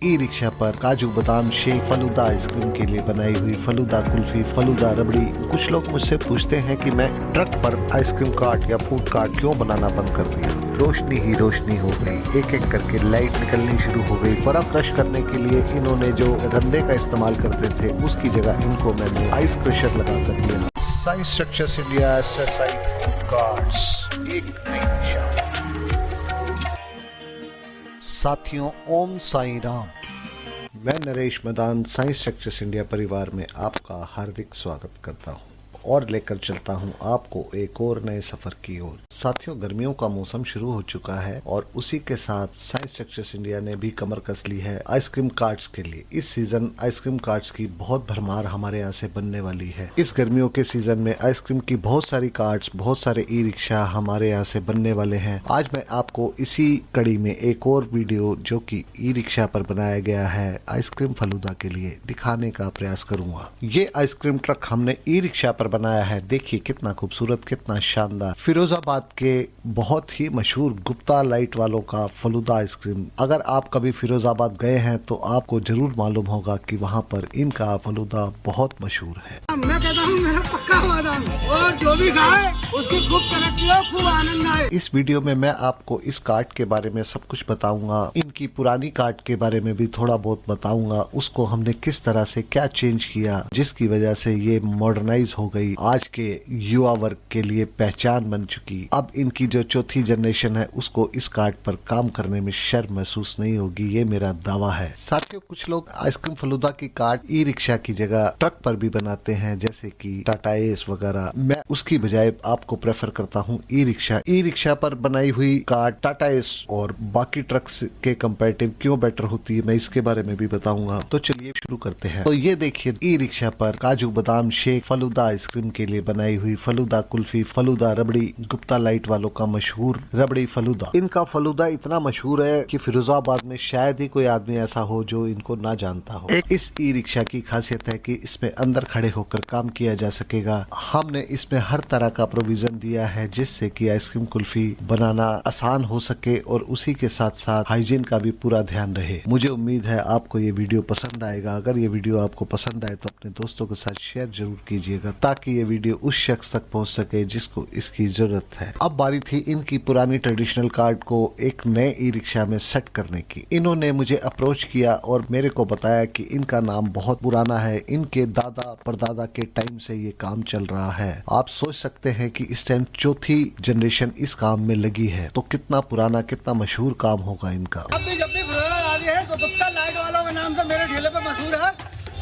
E rickshaw पर काजू बादाम शेक फलूदा आइसक्रीम के लिए बनाई हुई फलूदा कुल्फी फलूदा रबड़ी। कुछ लोग मुझसे पूछते हैं कि मैं ट्रक पर आइसक्रीम कार्ट या फूड कार्ट क्यों बनाना बंद कर दिया। रोशनी ही रोशनी हो गई, एक एक करके लाइट निकलनी शुरू हो गई। बर्फ क्रश करने के लिए इन्होंने जो रंधे का इस्तेमाल करते थे उसकी जगह इनको मैंने आइस क्रेशर लगा कर दिया। Science structures India SSI food carts, एक नई दिशा। साथियों, ओम साईं राम। मैं Naresh Madan science structures India परिवार में आपका हार्दिक स्वागत करता हूं और लेकर चलता हूं आपको एक और नए सफर की ओर। साथियों, गर्मियों का मौसम शुरू हो चुका है और उसी के साथ साइंस स्ट्रक्चर्स इंडिया ने भी कमर कस ली है आइसक्रीम कार्ट्स के लिए। इस सीजन आइसक्रीम कार्ट्स की बहुत भरमार हमारे यहाँ से बनने वाली है। इस गर्मियों के सीजन में आइसक्रीम की बहुत सारी कार्ट्स, बहुत सारे ई रिक्शा हमारे यहाँ से बनने वाले हैं। आज मैं आपको इसी कड़ी में एक और वीडियो जो कि ई रिक्शा पर बनाया गया है आइसक्रीम फलूदा के लिए दिखाने का प्रयास करूंगा। ये आइसक्रीम ट्रक हमने ई रिक्शा पर बनाया है। देखिए कितना खूबसूरत, कितना शानदार। फिरोजाबाद के बहुत ही मशहूर गुप्ता लाइट वालों का फलूदा आइसक्रीम। अगर आप कभी फिरोजाबाद गए हैं तो आपको जरूर मालूम होगा कि वहाँ पर इनका फलूदा बहुत मशहूर है। मैं कहता हूँ मेरा पक्का वादा और जो भी खाए उसकी खूब तरक्की हो, खूब आनंद आए। इस वीडियो में मैं आपको इस कार्ट के बारे में सब कुछ बताऊंगा। इनकी पुरानी कार्ट के बारे में भी थोड़ा बहुत बताऊंगा। उसको हमने किस तरह से क्या चेंज किया जिसकी वजह से ये मॉडर्नाइज हो गई, आज के युवा वर्ग के लिए पहचान बन चुकी। अब इनकी जो चौथी जनरेशन है उसको इस कार्ट पर काम करने में शर्म महसूस नहीं होगी, ये मेरा दावा है। साथियों, कुछ लोग आइसक्रीम फलूदा की कार्ट ई रिक्शा की जगह ट्रक पर भी बनाते हैं, जैसे कि टाटा एस वगैरह। मैं उसकी बजाय आपको प्रेफर करता हूँ ई रिक्शा। ई रिक्शा पर बनाई हुई कार्ट टाटा एस और बाकी ट्रक्स के कंपैरेटिव क्यों बेटर होती है, मैं इसके बारे में भी बताऊंगा। तो चलिए शुरू करते हैं। तो ये देखिए, ई रिक्शा पर काजू बादाम शेक फलूदा आइसक्रीम के लिए बनाई हुई फलूदा कुल्फी फलूदा रबड़ी, गुप्ता लाइट वालों का मशहूर रबड़ी फलूदा। इनका फलूदा इतना मशहूर है कि फिरोजाबाद में शायद ही कोई आदमी ऐसा हो जो इनको ना जानता हो। इस ई रिक्शा की खासियत है कि इसमें अंदर खड़े होकर काम किया जा सकेगा। हमने इसमें हर तरह का प्रोविजन दिया है जिससे कि आइसक्रीम कुल्फी बनाना आसान हो सके और उसी के साथ साथ हाइजीन का भी पूरा ध्यान रहे। मुझे उम्मीद है आपको ये वीडियो पसंद आएगा। अगर ये वीडियो आपको पसंद आए तो अपने दोस्तों के साथ शेयर जरूर कीजिएगा ताकि ये वीडियो उस शख्स तक पहुंच सके जिसको इसकी जरूरत है। अब बारी थी इनकी पुरानी ट्रेडिशनल कार्ट को एक नए ई रिक्शा में सेट करने की। इन्होंने मुझे अप्रोच किया और मेरे को बताया कि इनका नाम बहुत पुराना है, इनके दादा परदादा के टाइम से ये काम चल रहा है। आप सोच सकते हैं कि इस टाइम चौथी जनरेशन इस काम में लगी है, तो कितना पुराना, कितना मशहूर काम होगा इनका। अब भी जब भी फिरोजाबाद आ रही है तो गुप्ता लाइट वालों के नाम से मेरे ठेले पे मशहूर है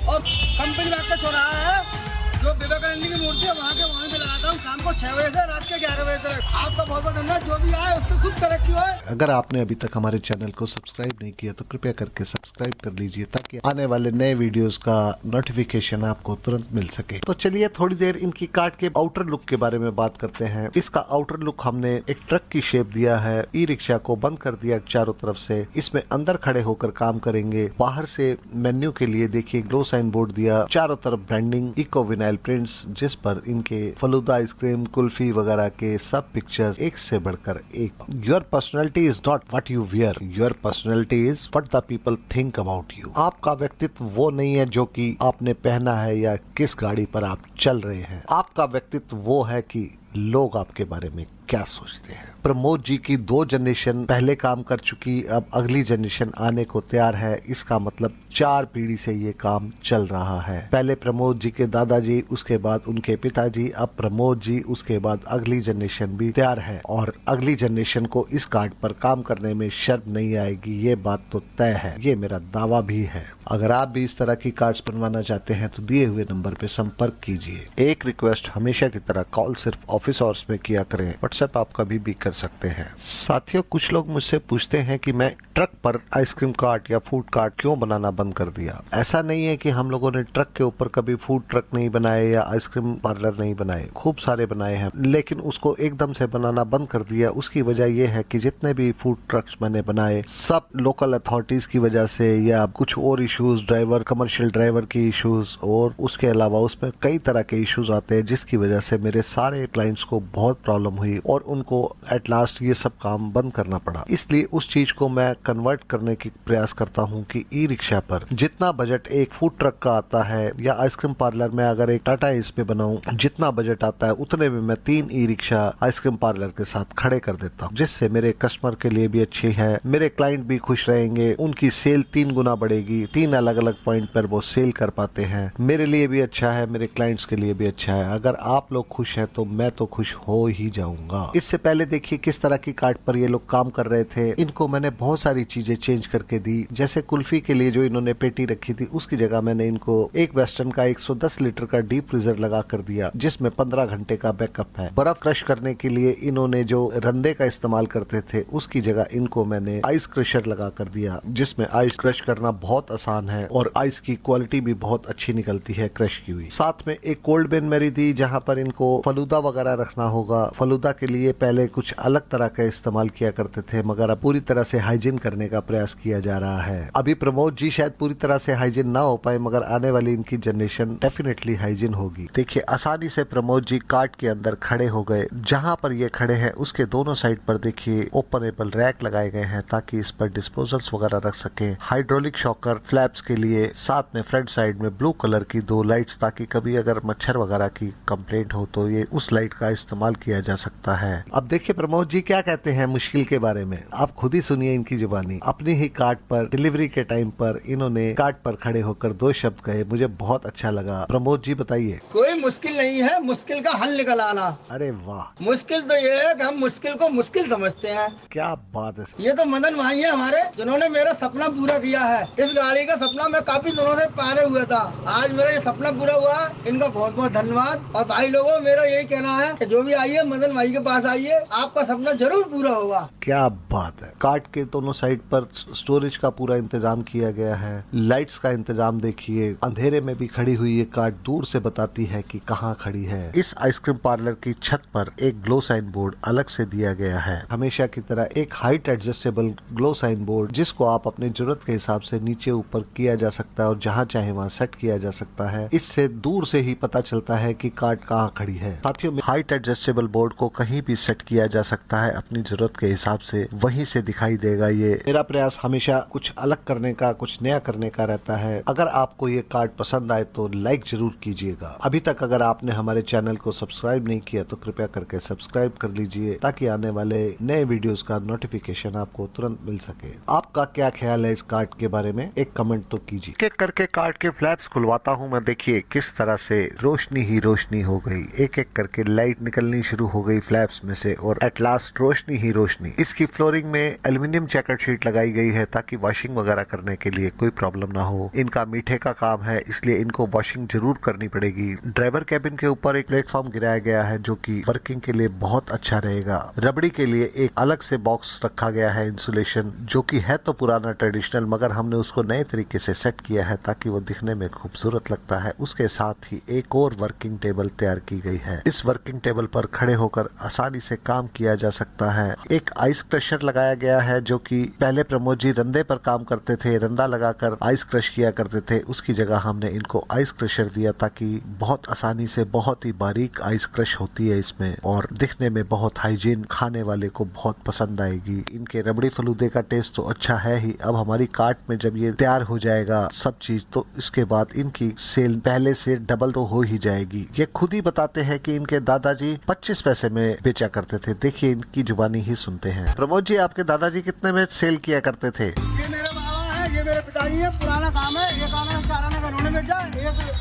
और कंपनी बाग का चौराहा है जो विवेकानंद की मूर्ति है वहाँ पे लगाता हूँ शाम को 6 बजे से रात के 11 बजे तक। आपका बहुत बहुत धन्यवाद। जो भी आए उससे खूब तरक्की हो। अगर आपने अभी तक हमारे चैनल को सब्सक्राइब नहीं किया तो कृपया करके सब्सक्राइब कर लीजिए ताकि आने वाले नए वीडियोस का नोटिफिकेशन आपको तुरंत मिल सके। तो चलिए थोड़ी देर इनकी कार्ट के आउटर लुक के बारे में बात करते हैं। इसका आउटर लुक हमने एक ट्रक की शेप दिया है। ई रिक्शा को बंद कर दिया चारों तरफ से। इसमें अंदर खड़े होकर काम करेंगे। बाहर से मेन्यू के लिए देखिए ग्लो साइन बोर्ड दिया, चारों तरफ ब्रांडिंग, इको विनाइल प्रिंट्स जिस पर इनके फलूदा आइसक्रीम कुल्फी वगैरह के सब पिक्चर्स एक से बढ़कर एक। Your personality is not what you wear, your personality is what the people think about you. आपका व्यक्तित्व वो नहीं है जो कि आपने पहना है या किस गाड़ी पर आप चल रहे हैं। आपका व्यक्तित्व वो है कि लोग आपके बारे में क्या सोचते हैं। प्रमोद जी की 2 जनरेशन पहले काम कर चुकी, अब अगली जनरेशन आने को तैयार है। इसका मतलब 4 पीढ़ी से ये काम चल रहा है। पहले प्रमोद जी के दादाजी, उसके बाद उनके पिताजी, अब प्रमोद जी, उसके बाद अगली जनरेशन भी तैयार है और अगली जनरेशन को इस कार्ड पर काम करने में शर्म नहीं आएगी, ये बात तो तय है। ये मेरा दावा भी है। अगर आप भी इस तरह की कार्ड्स बनवाना चाहते हैं तो दिए हुए नंबर पे संपर्क कीजिए। एक रिक्वेस्ट, हमेशा की तरह कॉल सिर्फ ऑफिस आवर्स में किया करें, व्हाट्सएप आप कभी भी कर सकते हैं। साथियों, कुछ लोग मुझसे पूछते हैं कि मैं ट्रक पर आइसक्रीम कार्ट या फूड कार्ट क्यों बनाना बंद कर दिया। ऐसा नहीं है कि हम लोगों ने ट्रक के ऊपर कभी फूड ट्रक नहीं बनाए या आइसक्रीम पार्लर नहीं बनाए, खूब सारे बनाए हैं, लेकिन उसको एकदम से बनाना बंद कर दिया। उसकी वजह यह है कि जितने भी फूड ट्रक्स मैंने बनाए सब लोकल अथॉरिटीज की वजह से या कुछ और इश्यूज, ड्राइवर, कमर्शियल ड्राइवर की इश्यूज और उसके अलावा उसमें कई तरह के इश्यूज आते हैं जिसकी वजह से मेरे सारे क्लाइंट्स को बहुत प्रॉब्लम हुई। और उनको एट लास्ट ये सब काम बंद करना पड़ा। इसलिए उस चीज को मैं कन्वर्ट करने की प्रयास करता हूँ कि ई रिक्शा पर जितना बजट एक फूड ट्रक का आता है या आइसक्रीम पार्लर में अगर एक टाटा एस पे बनाऊं, जितना बजट आता है उतने में मैं 3 ई रिक्शा आइसक्रीम पार्लर के साथ खड़े कर देता हूँ, जिससे मेरे कस्टमर के लिए भी अच्छी है, मेरे क्लाइंट भी खुश रहेंगे, उनकी सेल 3 गुना बढ़ेगी। 3 अलग अलग पॉइंट पर वो सेल कर पाते हैं। मेरे लिए भी अच्छा है, मेरे क्लाइंट्स के लिए भी अच्छा है। अगर आप लोग खुश हैं तो मैं तो खुश हो ही जाऊंगा। इससे पहले देखिए किस तरह की कार्ट पर ये लोग काम कर रहे थे। इनको मैंने बहुत सारी चीजें चेंज करके दी। जैसे कुल्फी के लिए जो इन्होंने पेटी रखी थी उसकी जगह मैंने इनको एक वेस्टर्न का 110 लीटर का डीप फ्रीजर लगा कर दिया, जिसमें 15 घंटे का बैकअप है। बर्फ क्रश करने के लिए इन्होंने जो रंदे का इस्तेमाल करते थे उसकी जगह इनको मैंने आइस क्रशर लगा कर दिया, जिसमें आइस क्रश करना बहुत आसान है और आइस की क्वालिटी भी बहुत अच्छी निकलती है क्रश की हुई। साथ में एक कोल्ड बिन मेरी दी जहाँ पर इनको फलूदा वगैरह रखना होगा। फलूदा के लिए पहले कुछ अलग तरह का इस्तेमाल किया करते थे, मगर अब पूरी तरह से हाइजीन करने का प्रयास किया जा रहा है। अभी प्रमोद जी शायद पूरी तरह से हाइजीन ना हो पाए, मगर आने वाली इनकी जनरेशन डेफिनेटली हाइजीन होगी। देखिए आसानी से प्रमोद जी कार्ट के अंदर खड़े हो गए। जहाँ पर ये खड़े हैं उसके दोनों साइड पर देखिए ओपनेबल रैक लगाए गए हैं ताकि इस पर डिस्पोजल्स वगैरह रख सके। हाइड्रोलिक शॉकर फ्लैप्स के लिए, साथ में फ्रंट साइड में ब्लू कलर की 2 लाइट्स, ताकि कभी अगर मच्छर वगैरह की कंप्लेंट हो तो ये उस लाइट का इस्तेमाल किया जा सकता है। अब देखिए प्रमोद जी क्या कहते हैं मुश्किल के बारे में, आप खुद ही सुनिए इनकी जुबानी। अपनी ही कार्ट पर डिलीवरी के टाइम पर इन्होंने कार्ट पर खड़े होकर 2 शब्द कहे, मुझे बहुत अच्छा लगा। प्रमोद जी बताइए। कोई मुश्किल नहीं है, मुश्किल का हल निकल आना। अरे वाह, मुश्किल तो ये है कि हम मुश्किल को मुश्किल समझते हैं। क्या बात है। ये तो मदन भाई है हमारे, जिन्होंने मेरा सपना पूरा किया है। इस गाड़ी का सपना मैं काफी दिनों से पाले हुआ था, आज मेरा ये सपना पूरा हुआ। इनका बहुत बहुत धन्यवाद। और भाई लोगों मेरा यही कहना है कि जो भी आइए मदन भाई के पास आइए, आपका सपना जरूर पूरा होगा। क्या बात है। कार्ट के दोनों साइड पर स्टोरेज का पूरा इंतजाम किया गया है। लाइट्स का इंतजाम देखिए, अंधेरे में भी खड़ी हुई ये कार्ट दूर से बताती है कि कहाँ खड़ी है। इस आइसक्रीम पार्लर की छत पर एक ग्लो साइन बोर्ड अलग से दिया गया है, हमेशा की तरह एक height adjustable glow sign board, जिसको आप अपनी जरूरत के हिसाब से नीचे ऊपर किया जा सकता है और जहाँ चाहे वहाँ सेट किया जा सकता है। इससे दूर से ही पता चलता है कि कार्ट कहाँ खड़ी है। साथियों में हाइट एडजस्टेबल बोर्ड को कहीं भी सेट किया जा सकता है अपनी जरूरत के हिसाब से, वहीं से दिखाई देगा। ये मेरा प्रयास हमेशा कुछ अलग करने का, कुछ नया करने का रहता है। अगर आपको ये कार्ड पसंद आए तो लाइक जरूर कीजिएगा। अभी तक अगर आपने हमारे चैनल को सब्सक्राइब नहीं किया तो कृपया करके सब्सक्राइब कर लीजिए, ताकि आने वाले नए वीडियोस का नोटिफिकेशन आपको तुरंत मिल सके। आपका क्या ख्याल है इस कार्ड के बारे में, एक कमेंट तो कीजिए। एक एक करके कार्ड के फ्लैप्स खुलवाता हूँ मैं। देखिए किस तरह से रोशनी ही रोशनी हो गई, एक एक करके लाइट निकलनी शुरू हो गई फ्लैप्स में से और एट लास्ट रोशनी ही रोशनी। इसकी फ्लोरिंग में एल्यूमिनियम चेकर्ड शीट लगाई गई है ताकि वॉशिंग वगैरह करने के लिए कोई प्रॉब्लम ना हो। इनका मीठे का काम है, इसलिए इनको वॉशिंग जरूर करनी पड़ेगी। ड्राइवर कैबिन के ऊपर एक प्लेटफॉर्म गिराया गया है जो कि वर्किंग के लिए बहुत अच्छा रहेगा। रबड़ी के लिए एक अलग से बॉक्स रखा गया है इंसुलेशन, जो कि है तो पुराना ट्रेडिशनल, मगर हमने उसको नए तरीके से सेट किया है ताकि वो दिखने में खूबसूरत लगता है। उसके साथ ही एक और वर्किंग टेबल तैयार की गई है। इस वर्किंग टेबल पर खड़े होकर आसानी से काम किया जा सकता है। एक आइस क्रशर लगाया गया है, जो कि पहले प्रमोद जी रंदे पर काम करते थे, रंदा लगाकर आइस क्रश किया करते थे, उसकी जगह हमने इनको आइस क्रशर दिया ताकि बहुत आसानी से बहुत ही बारीक आइस क्रश होती है इसमें और दिखने में बहुत हाइजीन, खाने वाले को बहुत पसंद आएगी। इनके रबड़ी फलूदे का टेस्ट तो अच्छा है ही। अब हमारी कार्ट में जब ये तैयार हो जाएगा सब चीज, तो इसके बाद इनकी सेल पहले से डबल तो हो ही जाएगी। ये खुद ही बताते हैं कि इनके दादाजी 25 पैसे में बेचा करते थे। देखिए इनकी जुबानी ही सुनते हैं। प्रमोद जी आपके दादाजी कितने में सेल किया करते थे? ये मेरे बाबा है, ये मेरे पिताजी है। पुराना काम है, ये काम है 4 आने का इन्होंने बेचा,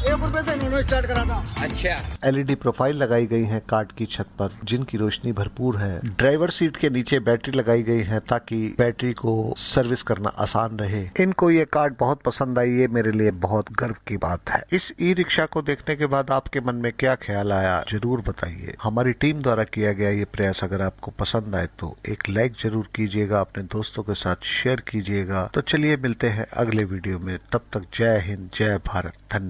1 रुपए से इन्होंने स्टार्ट करा था। अच्छा। एलईडी प्रोफाइल लगाई गई है कार्ट की छत पर, जिनकी रोशनी भरपूर है। ड्राइवर सीट के नीचे बैटरी लगाई गई है ताकि बैटरी को सर्विस करना आसान रहे। इनको ये कार्ट बहुत पसंद आई, ये मेरे लिए बहुत गर्व की बात है। इस ई रिक्शा को देखने के बाद आपके मन में क्या ख्याल आया जरूर बताइए। हमारी टीम द्वारा किया गया ये प्रयास अगर आपको पसंद आए तो एक लाइक जरूर कीजिएगा, अपने दोस्तों के साथ शेयर कीजिएगा। तो चलिए मिलते हैं अगले वीडियो में, तब तक जय हिंद, जय भारत, धन्यवाद।